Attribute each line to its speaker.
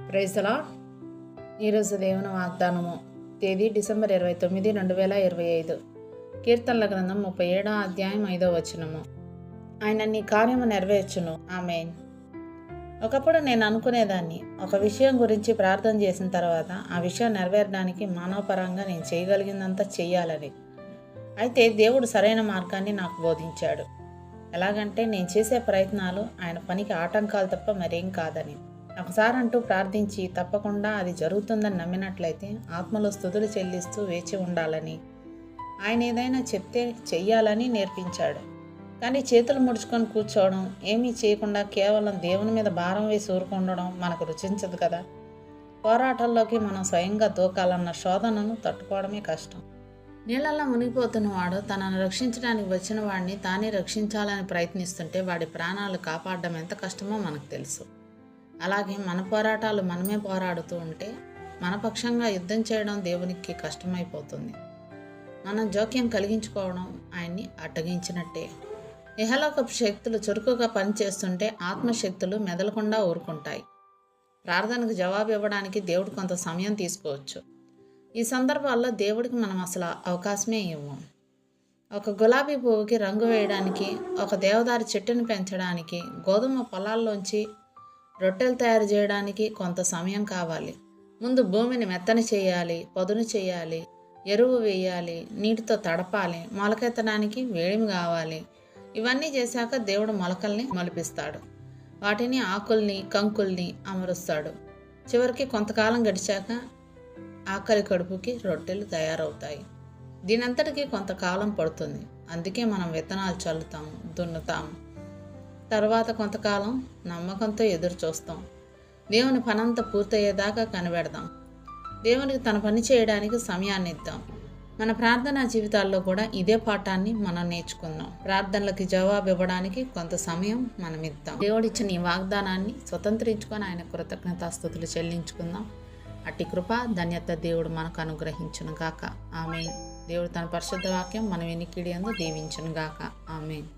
Speaker 1: Praise the lord. ఈరోజు దేవుని వాగ్దానము, తేదీ డిసెంబర్ 29, 2025. కీర్తనల గ్రంథం 37వ అధ్యాయం 5వ వచనము. ఆయన నీ కార్యము నెరవేర్చును. ఆమేన్. ఒకప్పుడు నేను అనుకునేదాన్ని, ఒక విషయం గురించి ప్రార్థన చేసిన తర్వాత ఆ విషయం నెరవేరడానికి మానవపరంగా నేను చేయగలిగిందంతా చెయ్యాలని. అయితే దేవుడు సరైన మార్గాన్ని నాకు బోధించాడు. ఎలాగంటే నేను చేసే ప్రయత్నాలు ఆయన పనికి ఆటంకాలు తప్ప మరేం కాదని. ఒకసారి అంటూ ప్రార్థించి తప్పకుండా అది జరుగుతుందని నమ్మినట్లయితే ఆత్మలో స్తుతులు చెల్లిస్తూ వేచి ఉండాలని, ఆయన ఏదైనా చెప్తే చెయ్యాలని నేర్పించాడు. కానీ చేతులు ముడుచుకొని కూర్చోవడం, ఏమీ చేయకుండా కేవలం దేవుని మీద భారం వేసి ఊరుకుండడం మనకు రుచించదు కదా. పోరాటాల్లోకి మనం స్వయంగా దూకాలన్న శోధనను తట్టుకోవడమే కష్టం. నీళ్ళల్లో మునిగిపోతున్నవాడు తనను రక్షించడానికి వచ్చిన వాడిని తానే రక్షించాలని ప్రయత్నిస్తుంటే వాడి ప్రాణాలు కాపాడడం ఎంత కష్టమో మనకు తెలుసు. అలాగే మన పోరాటాలు మనమే పోరాడుతూ ఉంటే మన పక్షంగా యుద్ధం చేయడం దేవునికి కష్టమైపోతుంది. మనం జోక్యం కలిగించుకోవడం ఆయన్ని అడ్డగించినట్టే. ఇహలోకపు శక్తులు చురుకుగా పనిచేస్తుంటే ఆత్మశక్తులు మెదలకుండా ఊరుకుంటాయి. ప్రార్థనకు జవాబు ఇవ్వడానికి దేవుడు కొంత సమయం తీసుకోవచ్చు. ఈ సందర్భాల్లో దేవుడికి మనం అసలు అవకాశమే ఇవ్వం. ఒక గులాబీ పువ్వుకి రంగు వేయడానికి, ఒక దేవదారు చెట్టును పెంచడానికి, గోధుమ పొలాల్లోంచి రొట్టెలు తయారు చేయడానికి కొంత సమయం కావాలి. ముందు భూమిని మెత్తని చేయాలి, పదును చేయాలి, ఎరువు వేయాలి, నీటితో తడపాలి, మొలకెత్తడానికి వేడిమి కావాలి. ఇవన్నీ చేశాక దేవుడు మొలకల్ని మొలిపిస్తాడు. వాటిని ఆకుల్ని కంకుల్ని అమరుస్తాడు. చివరికి కొంతకాలం గడిచాక ఆకలి కడుపుకి రొట్టెలు తయారవుతాయి. దీనంతటికీ కొంతకాలం పడుతుంది. అందుకే మనం విత్తనాలు చల్లుతాము, దున్నుతాము. తర్వాత కొంతకాలం నమ్మకంతో ఎదురు చూస్తాం. దేవుని పనంతా పూర్తయ్యేదాకా కనిపెడదాం. దేవునికి తన పని చేయడానికి సమయాన్ని ఇద్దాం. మన ప్రార్థనా జీవితాల్లో కూడా ఇదే పాఠాన్ని మనం నేర్చుకుందాం. ప్రార్థనలకి జవాబు ఇవ్వడానికి కొంత సమయం మనం ఇద్దాం. దేవుడిచ్చిన ఈ వాగ్దానాన్ని స్వతంత్రించుకొని ఆయన కృతజ్ఞతాస్తుతులు చెల్లించుకుందాం. అట్టి కృప ధన్యత దేవుడు మనకు అనుగ్రహించును గాక. ఆమేన్. దేవుడు తన పరిశుద్ధ వాక్యం మన వినికిడి యందు దీవించును గాక. ఆమేన్.